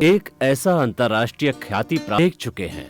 एक ऐसा अंतर्राष्ट्रीय ख्याति प्राप्त देख चुके हैं।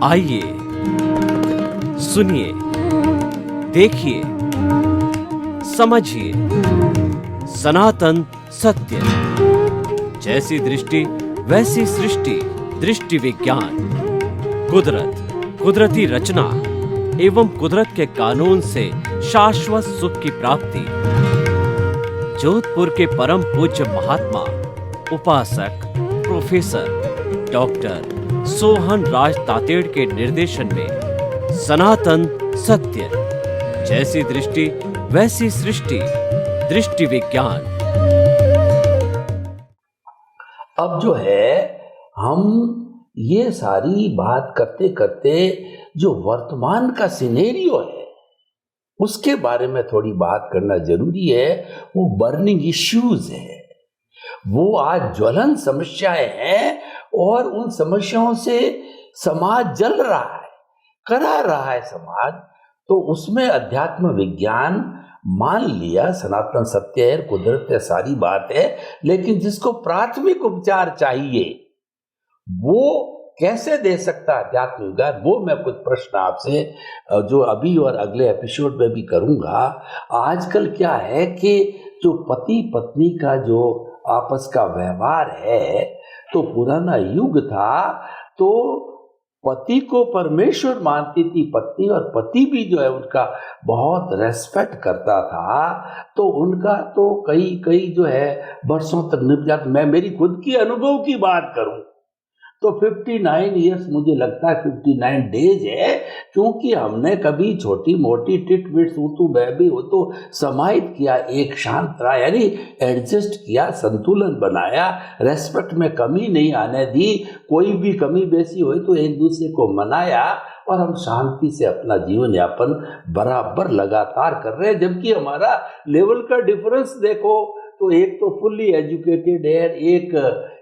आइए, सुनिए, देखिए, समझिए सनातन सत्य। जैसी दृष्टि वैसी सृष्टि, दृष्टि विज्ञान। कुदरत, कुदरती रचना एवं कुदरत के कानून से शाश्वत सुख की प्राप्ति। जोधपुर के परम पूज्य महात्मा, उपासक, प्रोफेसर डॉक्टर सोहन राज तातेड़ के निर्देशन में सनातन सत्य। जैसी दृष्टि वैसी सृष्टि, दृष्टि विज्ञान। अब जो है हम ये सारी बात करते करते जो वर्तमान का सिनेरियो है उसके बारे में थोड़ी बात करना जरूरी है। वो बर्निंग इश्यूज है, वो आज ज्वलन समस्याएं हैं और उन समस्याओं से समाज जल रहा है, करा रहा है समाज। तो उसमें अध्यात्म विज्ञान मान लिया, सनातन सत्य है, कुदरत है, सारी बात है, लेकिन जिसको प्राथमिक उपचार चाहिए वो कैसे दे सकता है अध्यात्म विज्ञान? वो मैं कुछ प्रश्न आपसे जो अभी और अगले एपिसोड में भी करूंगा। आजकल क्या है कि जो पति पत्नी का जो आपस का व्यवहार है, तो पुराना युग था तो पति को परमेश्वर मानती थी पत्नी, और पति भी जो है उनका बहुत रेस्पेक्ट करता था। तो उनका तो कई जो है वर्षों तक निभ जाता। मैं मेरी खुद की अनुभव की बात करूं तो 59 ईयर्स मुझे लगता है 59 डेज है, क्योंकि हमने कभी छोटी मोटी टिट बिट तू बेबी हो तो समाहित किया, एक शांत रहा, यानी एडजस्ट किया, संतुलन बनाया, रेस्पेक्ट में कमी नहीं आने दी। कोई भी कमी बेसी हुई तो एक दूसरे को मनाया और हम शांति से अपना जीवन यापन बराबर लगातार कर रहे हैं। जबकि हमारा लेवल का डिफरेंस देखो तो एक तो फुल्ली एजुकेटेड है, एक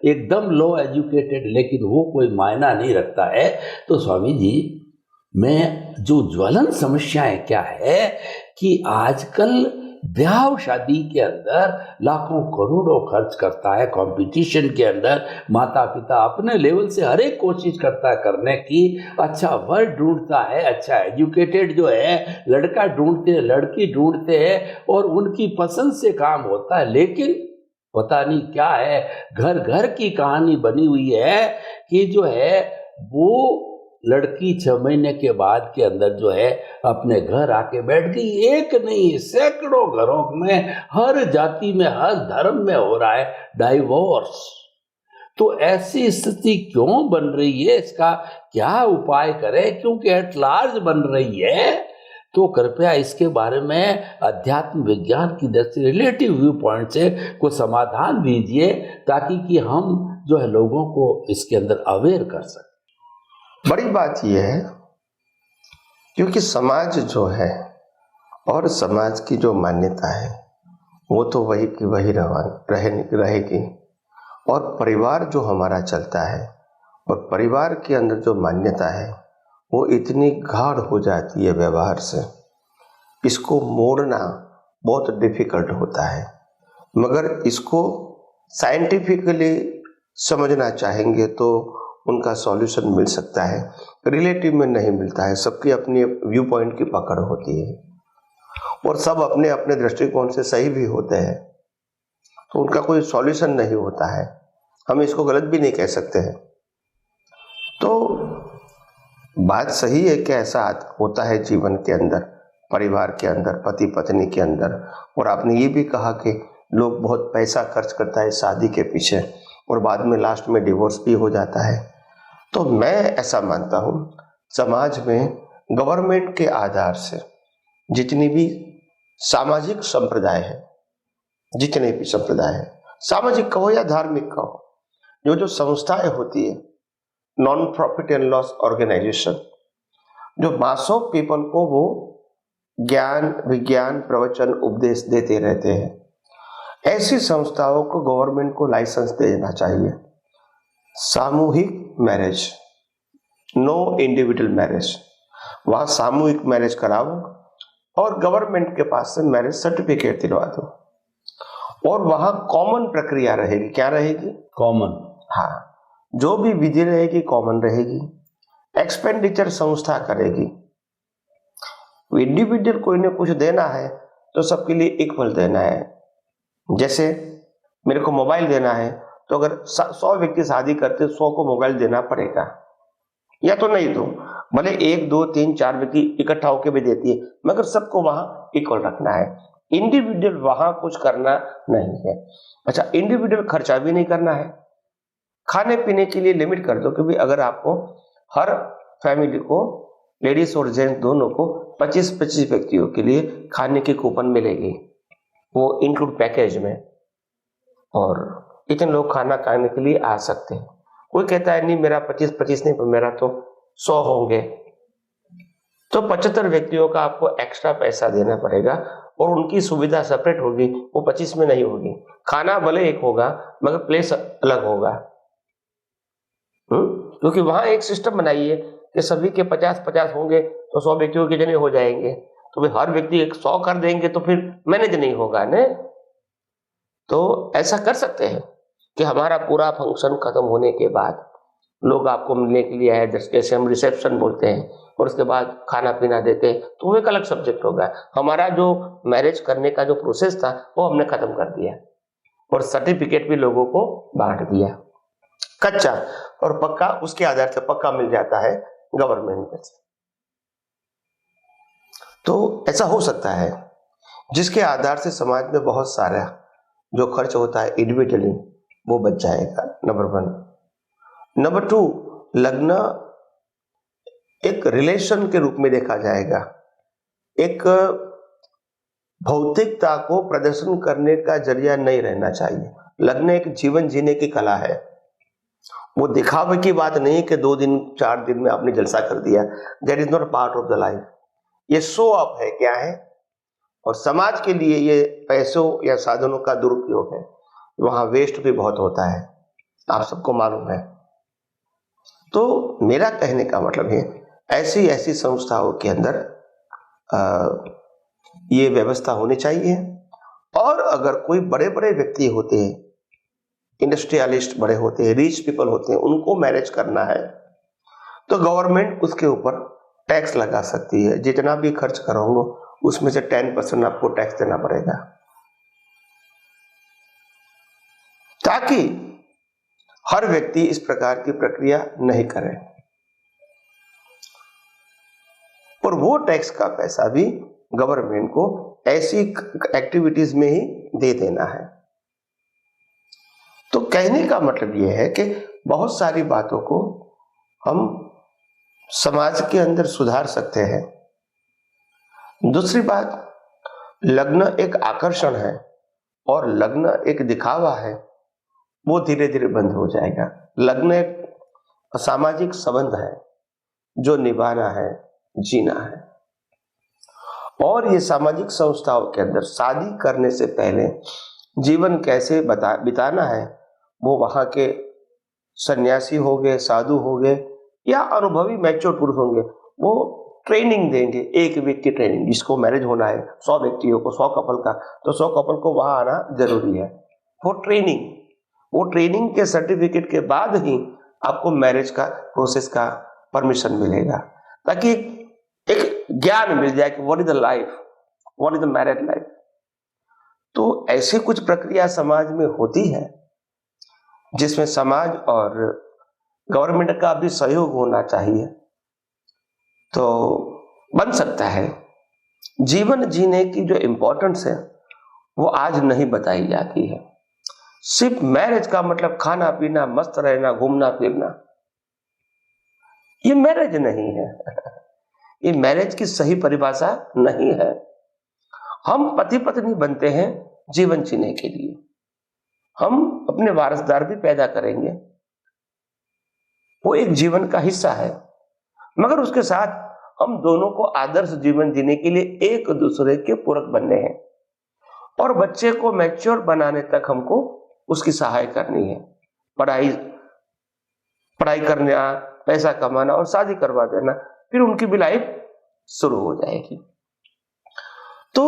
एकदम लो एजुकेटेड, लेकिन वो कोई मायना नहीं रखता है। तो स्वामी जी, मैं जो ज्वलन समस्याएं क्या है कि आजकल ब्याह शादी के अंदर लाखों करोड़ों खर्च करता है, कंपटीशन के अंदर माता पिता अपने लेवल से हर एक कोशिश करता है करने की, अच्छा वर्ड ढूंढता है, अच्छा एजुकेटेड जो है लड़का ढूंढते हैं, लड़की ढूंढते हैं, और उनकी पसंद से काम होता है। लेकिन पता नहीं क्या है, घर घर की कहानी बनी हुई है कि जो है वो लड़की 6 महीने के बाद के अंदर जो है अपने घर आके बैठ गई। एक नहीं, सैकड़ों घरों में, हर जाति में, हर धर्म में हो रहा है डाइवोर्स। तो ऐसी स्थिति क्यों बन रही है, इसका क्या उपाय करें, क्योंकि एट लार्ज बन रही है। तो कृपया इसके बारे में अध्यात्म विज्ञान की दृष्टि, रिलेटिव व्यू पॉइंट से कोई समाधान दीजिए, ताकि कि हम जो है लोगों को इसके अंदर अवेयर कर सकें। बड़ी बात यह है क्योंकि समाज जो है और समाज की जो मान्यता है वो तो वही की वही रहेगी, और परिवार जो हमारा चलता है और परिवार के अंदर जो मान्यता है वो इतनी गाढ़ हो जाती है व्यवहार से इसको मोड़ना बहुत डिफिकल्ट होता है, मगर इसको साइंटिफिकली समझना चाहेंगे तो उनका सॉल्यूशन मिल सकता है। रिलेटिव में नहीं मिलता है, सबकी अपनी व्यू पॉइंट की पकड़ होती है और सब अपने अपने दृष्टिकोण से सही भी होते हैं, तो उनका कोई सॉल्यूशन नहीं होता है। हम इसको गलत भी नहीं कह सकते हैं। तो बात सही है कि ऐसा होता है जीवन के अंदर, परिवार के अंदर, पति पत्नी के अंदर। और आपने ये भी कहा कि लोग बहुत पैसा खर्च करता है शादी के पीछे और बाद में लास्ट में डिवोर्स भी हो जाता है। तो मैं ऐसा मानता हूँ, समाज में गवर्नमेंट के आधार से जितनी भी सामाजिक संप्रदाय है, जितने भी संप्रदाय है, सामाजिक कहो या धार्मिक कहो, जो संस्थाएं होती है, non profit and loss organisation, जो मास ऑफ पीपल को वो ज्ञान, विज्ञान, प्रवचन, उपदेश देते रहते हैं, ऐसी संस्थाओं को गवर्नमेंट को लाइसेंस देना चाहिए। सामूहिक मैरिज, नो इंडिविजुअल मैरिज, वहां सामूहिक मैरिज कराओ और गवर्नमेंट के पास से मैरिज सर्टिफिकेट दिलवा दो और वहां कॉमन प्रक्रिया रहेगी। क्या रहेगी? कॉमन। हाँ, जो भी विधि रहेगी कॉमन रहेगी। एक्सपेंडिचर संस्था करेगी। इंडिविजुअल कोई ने कुछ देना है तो सबके लिए इक्वल देना है। जैसे मेरे को मोबाइल देना है तो अगर 100 व्यक्ति शादी करते 100 को मोबाइल देना पड़ेगा, या तो नहीं दो, भले 1, 2, 3, 4 व्यक्ति इकट्ठा होकर भी देती है, मगर सबको वहां इक्वल रखना है। इंडिविजुअल वहां कुछ करना नहीं है। अच्छा, इंडिविजुअल खर्चा भी नहीं करना है। खाने पीने के लिए लिमिट कर दो, क्योंकि अगर आपको हर फैमिली को, लेडीज और जेंट्स दोनों को 25-25 व्यक्तियों के लिए खाने की कूपन मिलेगी, वो इंक्लूड पैकेज में, और इतने लोग खाना खाने के लिए आ सकते हैं। कोई कहता है नहीं मेरा 25-25 नहीं, मेरा तो 100 होंगे, तो 75 व्यक्तियों का आपको एक्स्ट्रा पैसा देना पड़ेगा और उनकी सुविधा सेपरेट होगी, वो 25 में नहीं होगी। खाना भले एक होगा मगर प्लेस अलग होगा, क्योंकि वहां एक सिस्टम बनाइए कि सभी के 50-50 होंगे तो 100 व्यक्तियों के जने हो जाएंगे, तो फिर हर व्यक्ति 100 कर देंगे तो फिर मैनेज नहीं होगा ने। तो ऐसा कर सकते हैं कि हमारा पूरा फंक्शन खत्म होने के बाद लोग आपको मिलने के लिए आए, जैसे हम रिसेप्शन बोलते हैं, और उसके बाद खाना पीना देते हैं, तो वो एक अलग सब्जेक्ट होगा। हमारा जो मैरिज करने का जो प्रोसेस था वो हमने खत्म कर दिया और सर्टिफिकेट भी लोगों को बांट दिया। कच्चा और पक्का, उसके आधार से पक्का मिल जाता है गवर्नमेंट में से। तो ऐसा हो सकता है जिसके आधार से समाज में बहुत सारा जो खर्च होता है इंडिविजुअली वो बच जाएगा, नंबर 1। नंबर 2, लग्न एक रिलेशन के रूप में देखा जाएगा, एक भौतिकता को प्रदर्शन करने का जरिया नहीं रहना चाहिए। लग्न एक जीवन जीने की कला है, वो दिखावे की बात नहीं कि 2 दिन 4 दिन में आपने जलसा कर दिया। That is not part of the life. ये शो ऑफ है, क्या है, और समाज के लिए ये पैसों या साधनों का दुरुपयोग है। वहां वेस्ट भी बहुत होता है, आप सबको मालूम है। तो मेरा कहने का मतलब है ऐसी ऐसी संस्थाओं के अंदर ये व्यवस्था होनी चाहिए। और अगर कोई बड़े बड़े व्यक्ति होते हैं, इंडस्ट्रियलिस्ट बड़े होते हैं, रिच पीपल होते हैं, उनको मैनेज करना है तो गवर्नमेंट उसके ऊपर टैक्स लगा सकती है। जितना भी खर्च करोगे उसमें से 10% आपको टैक्स देना पड़ेगा, ताकि हर व्यक्ति इस प्रकार की प्रक्रिया नहीं करे। और वो टैक्स का पैसा भी गवर्नमेंट को ऐसी एक्टिविटीज में ही दे देना है। तो कहने का मतलब यह है कि बहुत सारी बातों को हम समाज के अंदर सुधार सकते हैं। दूसरी बात, लग्न एक आकर्षण है और लग्न एक दिखावा है, वो धीरे धीरे बंद हो जाएगा। लग्न एक सामाजिक संबंध है जो निभाना है, जीना है। और ये सामाजिक संस्थाओं के अंदर शादी करने से पहले जीवन कैसे बिताना है, वो वहां के सन्यासी हो गए, साधु हो गए या अनुभवी मैच्योर पुरुष होंगे, वो ट्रेनिंग देंगे, 1 वीक की ट्रेनिंग, जिसको मैरिज होना है 100 व्यक्तियों को, 100 कपल का, तो 100 कपल को वहां आना जरूरी है। वो ट्रेनिंग के सर्टिफिकेट के बाद ही आपको मैरिज का प्रोसेस का परमिशन मिलेगा, ताकि एक ज्ञान मिल जाए कि what is the life, what is the married life. तो ऐसी कुछ प्रक्रिया समाज में होती है जिसमें समाज और गवर्नमेंट का भी सहयोग होना चाहिए, तो बन सकता है। जीवन जीने की जो इंपॉर्टेंस है वो आज नहीं बताई जाती है। सिर्फ मैरिज का मतलब खाना पीना, मस्त रहना, घूमना फिरना, ये मैरिज नहीं है। ये मैरिज की सही परिभाषा नहीं है। हम पति पत्नी बनते हैं जीवन जीने के लिए, हम अपने वारसदार भी पैदा करेंगे, वो एक जीवन का हिस्सा है, मगर उसके साथ हम दोनों को आदर्श जीवन जीने के लिए एक दूसरे के पूरक बनने हैं, और बच्चे को मैच्योर बनाने तक हमको उसकी सहाय करनी है। पढ़ाई करना, पैसा कमाना और शादी करवा देना, फिर उनकी भी लाइफ शुरू हो जाएगी। तो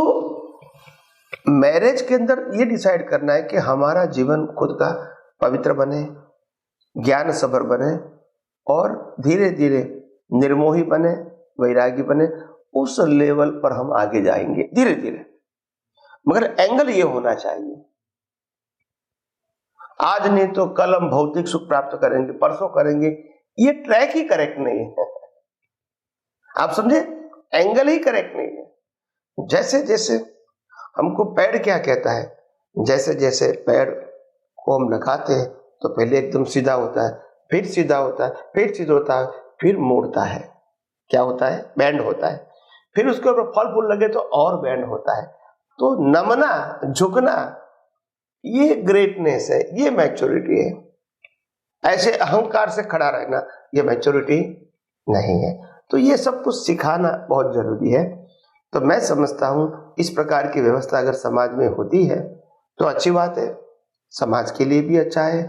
मैरिज के अंदर ये डिसाइड करना है कि हमारा जीवन खुद का पवित्र बने, ज्ञान सभर बने, और धीरे धीरे निर्मोही बने, वैरागी बने। उस लेवल पर हम आगे जाएंगे धीरे धीरे, मगर एंगल ये होना चाहिए, आज नहीं तो कल हम भौतिक सुख प्राप्त करेंगे, परसों करेंगे, ये ट्रैक ही करेक्ट नहीं है। आप समझे, एंगल ही करेक्ट नहीं है। जैसे जैसे हमको पेड़ क्या कहता है, जैसे जैसे पेड़ को हम लगाते हैं तो पहले एकदम सीधा होता है, फिर सीधा होता है, फिर सीधा होता है, फिर मोड़ता है, क्या होता है, बैंड होता है, फिर उसके ऊपर फल फूल लगे तो और बैंड होता है। तो नमना, झुकना, ये ग्रेटनेस है, ये मैच्योरिटी है। ऐसे अहंकार से खड़ा रहना ये मैच्योरिटी नहीं है। तो ये सब कुछ सिखाना बहुत जरूरी है। तो मैं समझता हूं इस प्रकार की व्यवस्था अगर समाज में होती है तो अच्छी बात है, समाज के लिए भी अच्छा है,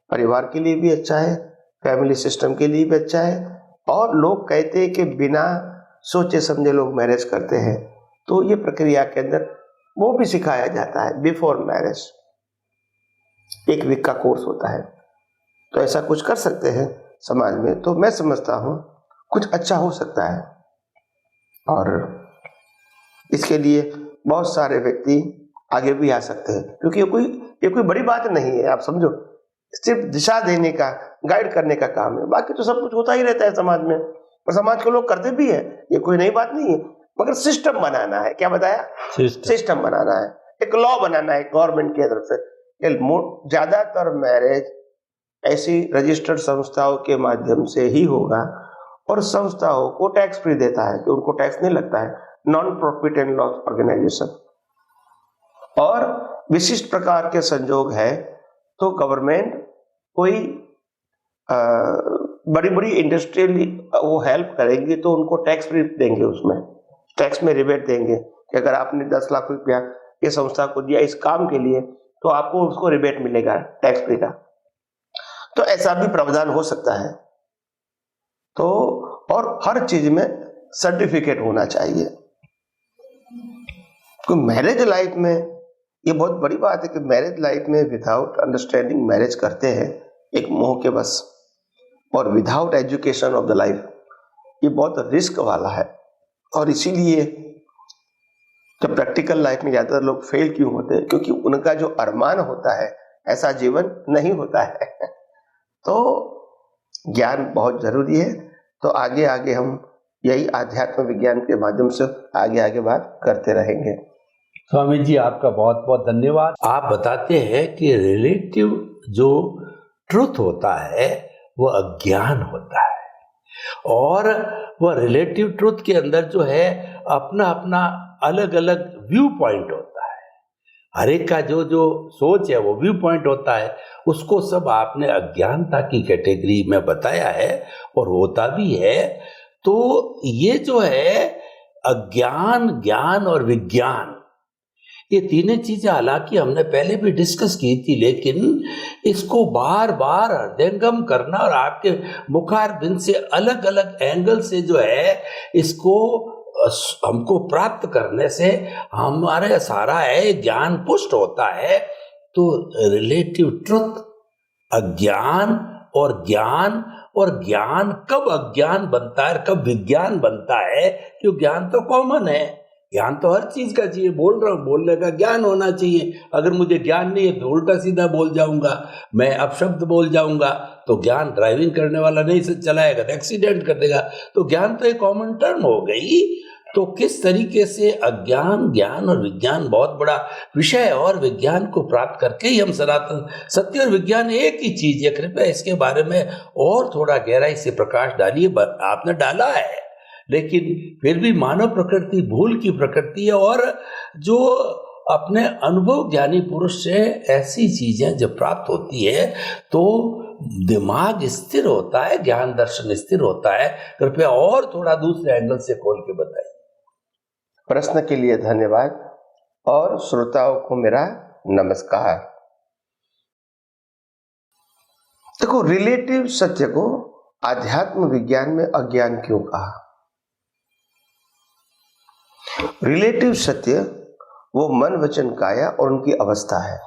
परिवार के लिए भी अच्छा है, फैमिली सिस्टम के लिए भी अच्छा है। और लोग कहते हैं कि बिना सोचे समझे लोग मैरिज करते हैं, तो ये प्रक्रिया के अंदर वो भी सिखाया जाता है। बिफोर मैरिज 1 वीक का कोर्स होता है, तो ऐसा कुछ कर सकते हैं समाज में। तो मैं समझता हूँ कुछ अच्छा हो सकता है, और इसके लिए बहुत सारे व्यक्ति आगे भी आ सकते हैं, क्योंकि ये कोई बड़ी बात नहीं है। आप समझो, सिर्फ दिशा देने का, गाइड करने का काम है, बाकी तो सब कुछ होता ही रहता है समाज में, और समाज के लोग करते भी है, ये कोई नई बात नहीं है। मगर सिस्टम बनाना है, क्या बताया, सिस्टम बनाना है, एक लॉ बनाना है गवर्नमेंट की तरफ से। ज्यादातर मैरिज ऐसी रजिस्टर्ड संस्थाओं के माध्यम से ही होगा, और संस्थाओं को टैक्स फ्री देता है, कि उनको टैक्स नहीं लगता है, non profit and loss organisation. और विशिष्ट प्रकार के संजोग है तो गवर्नमेंट कोई बड़ी बड़ी इंडस्ट्रियल वो हेल्प करेंगी, तो उनको टैक्स फ्री देंगे, उसमें टैक्स में रिबेट देंगे कि अगर आपने 10 लाख रुपया ये संस्था को दिया इस काम के लिए, तो आपको उसको रिबेट मिलेगा टैक्स फ्री का। तो ऐसा भी प्रावधान हो सकता है। तो और हर चीज में सर्टिफिकेट होना चाहिए। तो मैरिज लाइफ में ये बहुत बड़ी बात है कि मैरिज लाइफ में विदाउट अंडरस्टैंडिंग मैरिज करते हैं एक मोह के बस, और without education of the life, ये बहुत रिस्क वाला है। और इसीलिए तो प्रैक्टिकल लाइफ में ज्यादातर लोग फेल क्यों होते हैं, क्योंकि उनका जो अरमान होता है ऐसा जीवन नहीं होता है। तो ज्ञान बहुत जरूरी है। तो आगे आगे हम यही आध्यात्म विज्ञान के माध्यम से आगे आगे बात करते रहेंगे। स्वामी जी, आपका बहुत बहुत धन्यवाद। आप बताते हैं कि रिलेटिव जो ट्रुथ होता है वो अज्ञान होता है, और वह रिलेटिव ट्रुथ के अंदर जो है अपना अपना अलग अलग व्यू पॉइंट होता है। हर एक का जो जो सोच है वो व्यू पॉइंट होता है, उसको सब आपने अज्ञानता की कैटेगरी में बताया है, और होता भी है। तो ये जो है अज्ञान, ज्ञान और विज्ञान, ये तीनों चीजें हालांकि हमने पहले भी डिस्कस की थी, लेकिन इसको बार बार हृदयंगम करना और आपके मुखारबिंद से अलग अलग एंगल से जो है इसको हमको प्राप्त करने से हमारे सारा है ज्ञान पुष्ट होता है। तो रिलेटिव ट्रुथ, अज्ञान और ज्ञान, और ज्ञान कब अज्ञान बनता है, कब विज्ञान बनता है, क्योंकि ज्ञान तो कॉमन है, ज्ञान तो हर चीज का चाहिए। बोल रहा हूं, बोलने का ज्ञान होना चाहिए। अगर मुझे ज्ञान नहीं है तो उल्टा सीधा बोल जाऊंगा, मैं अपशब्द बोल जाऊंगा, तो ज्ञान ड्राइविंग करने वाला नहीं से चलाएगा तो एक्सीडेंट कर देगा। तो ज्ञान तो एक कॉमन टर्म हो गई। तो किस तरीके से अज्ञान, ज्ञान और विज्ञान बहुत बड़ा विषय है, और विज्ञान को प्राप्त करके ही हम सनातन सत्य और विज्ञान एक ही चीज है। कृपया इसके बारे में और थोड़ा गहराई से प्रकाश डालिए। आपने डाला है, लेकिन फिर भी मानव प्रकृति भूल की प्रकृति है, और जो अपने अनुभव ज्ञानी पुरुष से ऐसी चीजें जब प्राप्त होती है तो दिमाग स्थिर होता है, ज्ञान दर्शन स्थिर होता है। कृपया और थोड़ा दूसरे एंगल से खोल के बताइए। प्रश्न के लिए धन्यवाद और श्रोताओं को मेरा नमस्कार। देखो, रिलेटिव सत्य को आध्यात्म विज्ञान में अज्ञान क्यों कहा? रिलेटिव सत्य वो मन वचन काया और उनकी अवस्था है।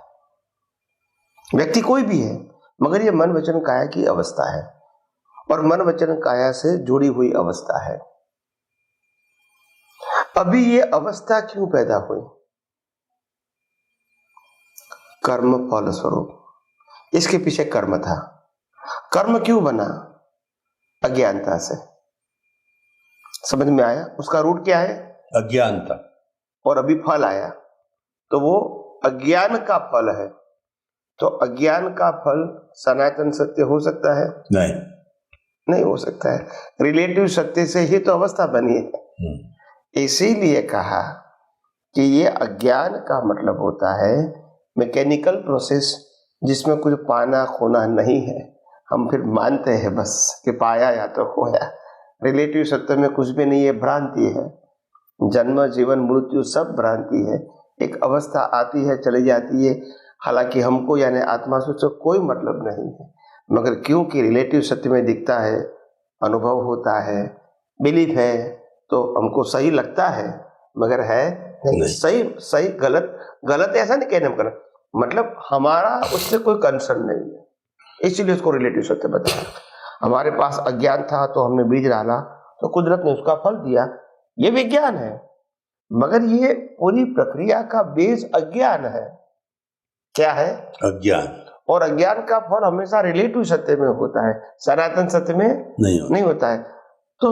व्यक्ति कोई भी है, मगर ये मन वचन काया की अवस्था है, और मन वचन काया से जुड़ी हुई अवस्था है। अभी ये अवस्था क्यों पैदा हुई? कर्म फल स्वरूप। इसके पीछे कर्म था। कर्म क्यों बना? अज्ञानता से। समझ में आया? उसका रूट क्या है? अज्ञानता। और अभी फल आया तो वो अज्ञान का फल है। तो अज्ञान का फल सनातन सत्य हो सकता है? नहीं हो सकता है। रिलेटिव सत्य से ही तो अवस्था बनी है। इसीलिए कहा कि ये अज्ञान का मतलब होता है मैकेनिकल प्रोसेस, जिसमें कुछ पाना खोना नहीं है। हम फिर मानते हैं बस कि पाया या तो खोया। रिलेटिव सत्य में कुछ भी नहीं है, भ्रांति है। जन्म जीवन मृत्यु सब भ्रांति है। एक अवस्था आती है, चली जाती है। हालांकि हमको यानी आत्मा से तो कोई मतलब नहीं है, मगर क्योंकि रिलेटिव सत्य में दिखता है, अनुभव होता है, बिलीफ है, तो हमको सही लगता है, मगर है नहीं। सही गलत ऐसा नहीं कहने का मतलब, हमारा उससे कोई कंसर्न नहीं है। इसीलिए उसको रिलेटिव सत्य बताया। हमारे पास अज्ञान था तो हमने बीज डाला तो कुदरत ने उसका फल दिया। ये विज्ञान है, मगर ये पूरी प्रक्रिया का बेस अज्ञान है। क्या है? अज्ञान। और अज्ञान का फल हमेशा रिलेटिव सत्य में होता है, सनातन सत्य में नहीं होता है। तो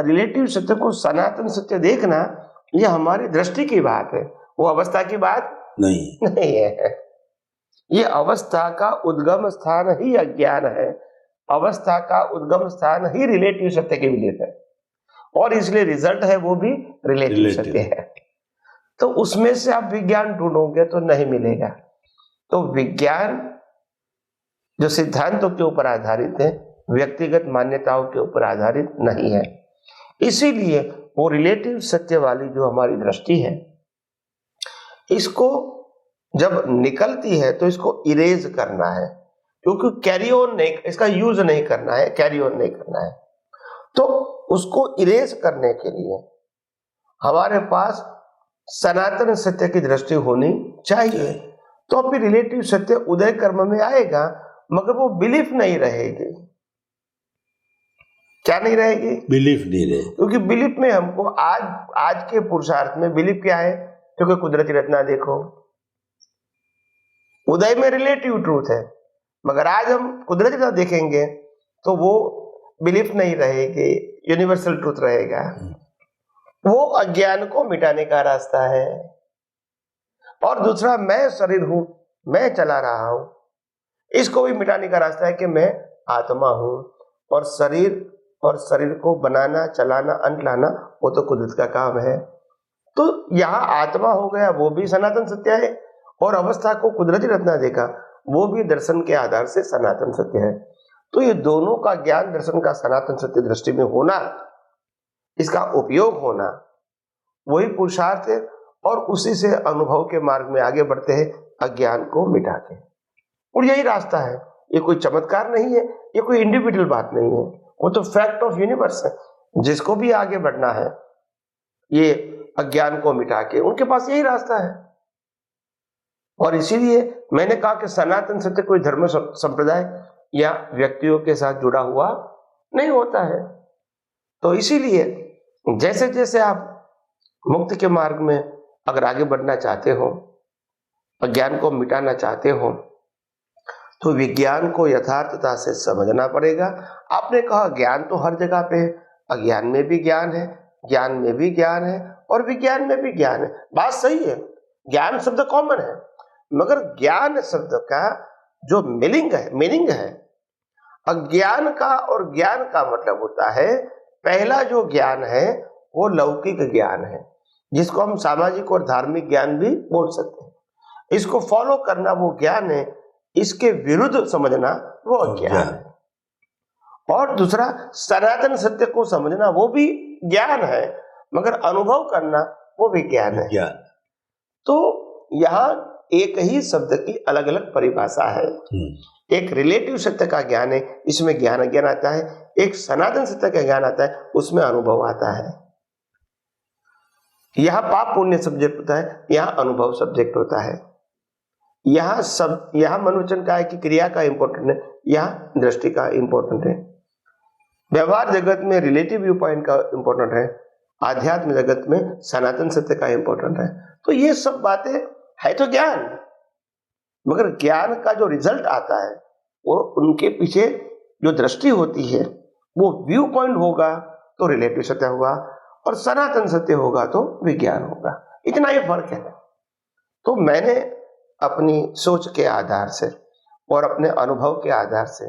रिलेटिव सत्य को सनातन सत्य देखना ये हमारी दृष्टि की बात है, वो अवस्था की बात नहीं है। ये अवस्था का उद्गम स्थान ही अज्ञान है। अवस्था का उद्गम स्थान ही रिलेटिव सत्य के विलेप है, और इसलिए रिजल्ट है वो भी रिलेटिव सत्य है। तो उसमें से आप विज्ञान ढूंढोगे तो नहीं मिलेगा। तो विज्ञान जो सिद्धांतों के ऊपर आधारित है, व्यक्तिगत मान्यताओं के ऊपर आधारित नहीं है। इसीलिए वो रिलेटिव सत्य वाली जो हमारी दृष्टि है, इसको जब निकलती है तो इसको इरेज करना है, क्योंकि कैरी ऑन नहीं, इसका यूज नहीं करना है, कैरी ऑन नहीं करना है। तो उसको इरेज करने के लिए हमारे पास सनातन सत्य की दृष्टि होनी चाहिए। तो फिर रिलेटिव सत्य उदय कर्म में आएगा, मगर वो बिलीफ नहीं रहेगी। क्या नहीं रहेगी? बिलीफ नहीं रहेगी। क्योंकि बिलीफ में हमको आज के पुरुषार्थ में बिलीफ क्या है? क्योंकि कुदरती रचना देखो, उदय में रिलेटिव ट्रूथ है, मगर आज हम कुदरती रचना देखेंगे तो वो बिलीफ नहीं रहेगी, यूनिवर्सल ट्रूथ रहेगा। वो अज्ञान को मिटाने का रास्ता है। और दूसरा, मैं शरीर हूं, मैं चला रहा हूं, इसको भी मिटाने का रास्ता है कि मैं आत्मा हूं, और शरीर को बनाना, चलाना, अंत लाना वो तो कुदरत का काम है। तो यहाँ आत्मा हो गया, वो भी सनातन सत्य है, और अवस्था को कुदरती रचना देखा, वो भी दर्शन के आधार से सनातन सत्य है। तो ये दोनों का ज्ञान दर्शन का सनातन सत्य दृष्टि में होना, इसका उपयोग होना, वही पुरुषार्थ है। और उसी से अनुभव के मार्ग में आगे बढ़ते हैं, अज्ञान को मिटा के। और यही रास्ता है, ये कोई चमत्कार नहीं है, ये कोई इंडिविजुअल बात नहीं है, वो तो फैक्ट ऑफ यूनिवर्स है। जिसको भी आगे बढ़ना है ये अज्ञान को मिटा के, उनके पास यही रास्ता है। और इसीलिए मैंने कहा कि सनातन सत्य कोई धर्म संप्रदाय या व्यक्तियों के साथ जुड़ा हुआ नहीं होता है। तो इसीलिए जैसे जैसे आप मुक्ति के मार्ग में अगर आगे बढ़ना चाहते हो, अज्ञान को मिटाना चाहते हो, तो विज्ञान को यथार्थता से समझना पड़ेगा। आपने कहा ज्ञान तो हर जगह पे है, अज्ञान में भी ज्ञान है, ज्ञान में भी ज्ञान है और विज्ञान में भी ज्ञान है। बात सही है, ज्ञान शब्द कॉमन है, मगर ज्ञान शब्द का जो मीनिंग है अज्ञान का और ज्ञान का मतलब होता है, पहला जो ज्ञान है वो लौकिक ज्ञान है, जिसको हम सामाजिक और धार्मिक ज्ञान भी बोल सकते हैं। इसको फॉलो करना वो ज्ञान है, इसके विरुद्ध समझना वो अज्ञान है। और दूसरा सनातन सत्य को समझना वो भी ज्ञान है, मगर अनुभव करना वो भी ज्ञान है। तो यहाँ एक ही शब्द की अलग अलग परिभाषा है। एक रिलेटिव सत्य का ज्ञान है, इसमें ज्ञान अज्ञान आता है। एक सनातन सत्य का ज्ञान आता है, उसमें अनुभव आता है। यहाँ पाप पुण्य सब्जेक्ट होता है, यहाँ अनुभव सब्जेक्ट होता है। यहाँ मनोवचन का है कि क्रिया का इंपॉर्टेंट है, यहाँ दृष्टि का इंपॉर्टेंट है। व्यवहार जगत में रिलेटिव व्यू पॉइंट का इंपॉर्टेंट है, आध्यात्म जगत में सनातन सत्य का इंपॉर्टेंट है। तो ये सब बातें है तो ज्ञान, मगर ज्ञान का जो रिजल्ट आता है वो उनके पीछे जो दृष्टि होती है वो व्यू पॉइंट होगा तो रिलेटिव सत्य होगा, और सनातन सत्य होगा तो विज्ञान होगा। इतना ही फर्क है। तो मैंने अपनी सोच के आधार से और अपने अनुभव के आधार से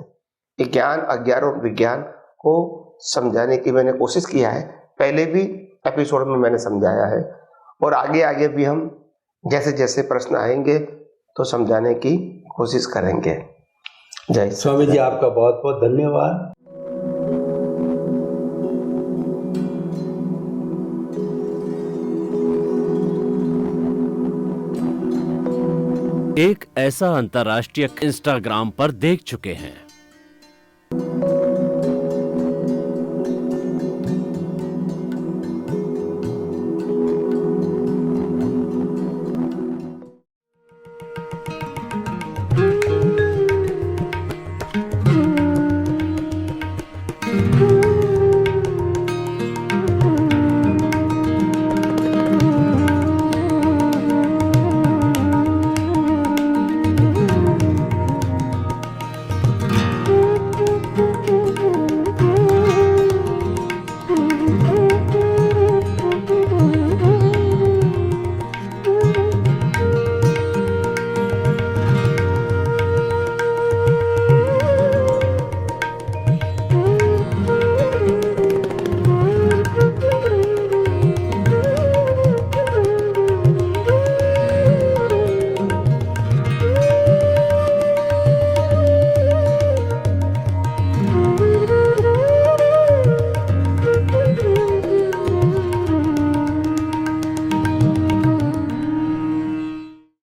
ज्ञान अज्ञान और विज्ञान को समझाने की मैंने कोशिश किया है। पहले भी एपिसोड में मैंने समझाया है, और आगे भी हम जैसे जैसे प्रश्न आएंगे तो समझाने की कोशिश करेंगे। जय स्वामी जी, आपका बहुत बहुत धन्यवाद। एक ऐसा अंतर्राष्ट्रीय इंस्टाग्राम पर देख चुके हैं